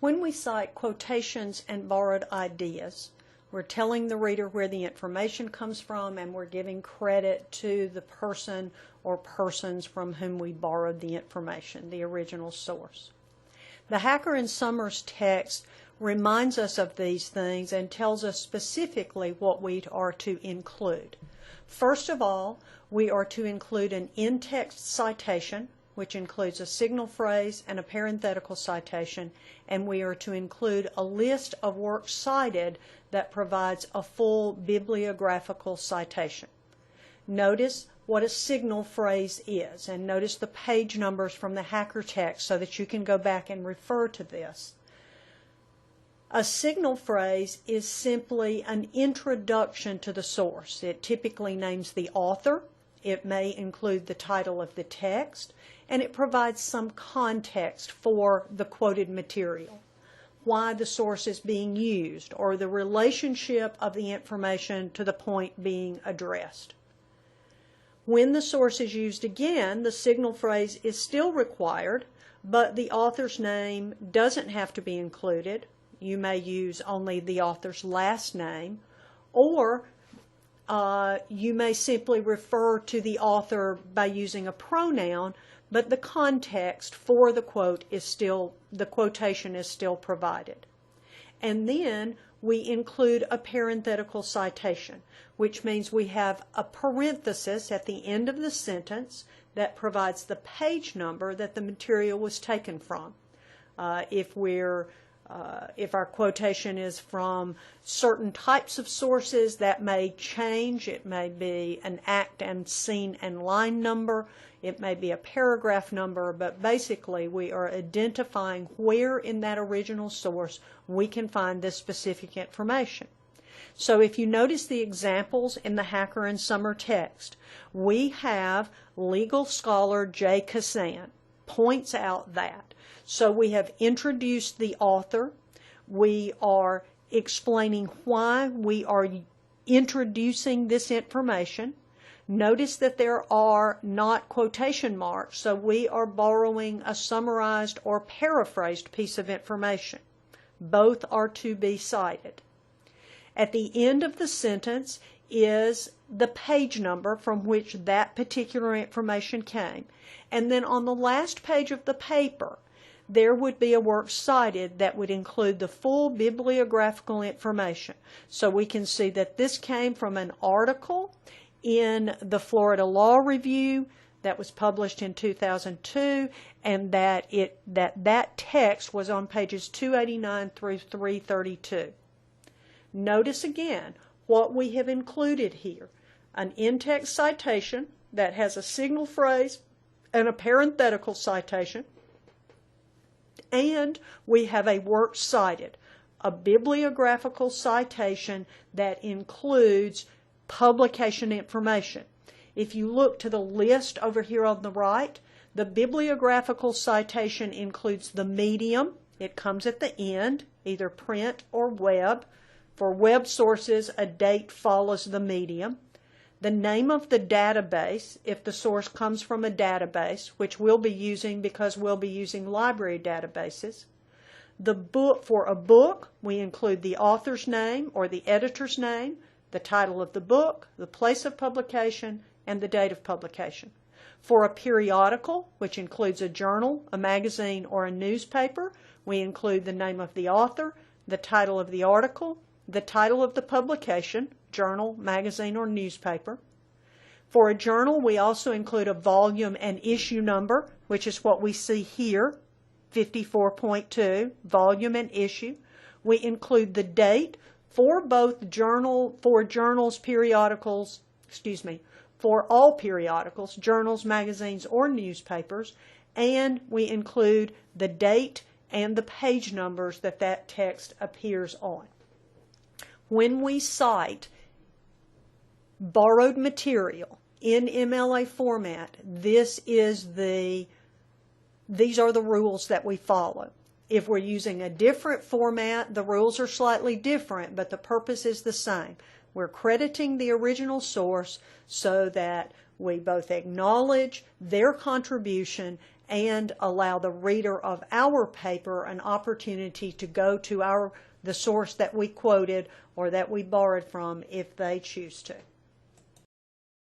When we cite quotations and borrowed ideas, we're telling the reader where the information comes from, and we're giving credit to the person or persons from whom we borrowed the information, the original source. The Hacker and Summers text reminds us of these things and tells us specifically what we are to include. First of all, we are to include an in-text citation, which includes a signal phrase and a parenthetical citation, and we are to include a list of works cited that provides a full bibliographical citation. Notice what a signal phrase is, and notice the page numbers from the Hacker text so that you can go back and refer to this. A signal phrase is simply an introduction to the source. It typically names the author, it may include the title of the text, and it provides some context for the quoted material, why the source is being used, or the relationship of the information to the point being addressed. When the source is used again, the signal phrase is still required, but the author's name doesn't have to be included. You may use only the author's last name, or you may simply refer to the author by using a pronoun, but the context for the quotation is still provided. And then we include a parenthetical citation, which means we have a parenthesis at the end of the sentence that provides the page number that the material was taken from. If our quotation is from certain types of sources, that may change. It may be an act and scene and line number. It may be a paragraph number, but basically we are identifying where in that original source we can find this specific information. So if you notice the examples in the Hacker and Summer text, we have legal scholar J. Kassan points out that. So we have introduced the author. We are explaining why we are introducing this information. Notice that there are not quotation marks, so we are borrowing a summarized or paraphrased piece of information. Both are to be cited. At the end of the sentence is the page number from which that particular information came. And then on the last page of the paper, there would be a work cited that would include the full bibliographical information. So we can see that this came from an article in the Florida Law Review that was published in 2002, and that text was on pages 289 through 332. Notice again what we have included here. An in-text citation that has a signal phrase and a parenthetical citation, and we have a work cited, a bibliographical citation that includes publication information. If you look to the list over here on the right, the bibliographical citation includes the medium. It comes at the end, either print or web. For web sources, a date follows the medium. The name of the database, if the source comes from a database, which we'll be using because we'll be using library databases. The book, for a book, we include the author's name or the editor's name, the title of the book, the place of publication, and the date of publication. For a periodical, which includes a journal, a magazine, or a newspaper, we include the name of the author, the title of the article, the title of the publication, journal, magazine, or newspaper. For a journal, we also include a volume and issue number, which is what we see here, 54.2, volume and issue. We include the date for both journals, periodicals, for all periodicals, journals, magazines, or newspapers, and we include the date and the page numbers that text appears on. When we cite borrowed material in MLA format, these are the rules that we follow. If we're using a different format, the rules are slightly different, but the purpose is the same. We're crediting the original source so that we both acknowledge their contribution and allow the reader of our paper an opportunity to go to the source that we quoted or that we borrowed from if they choose to.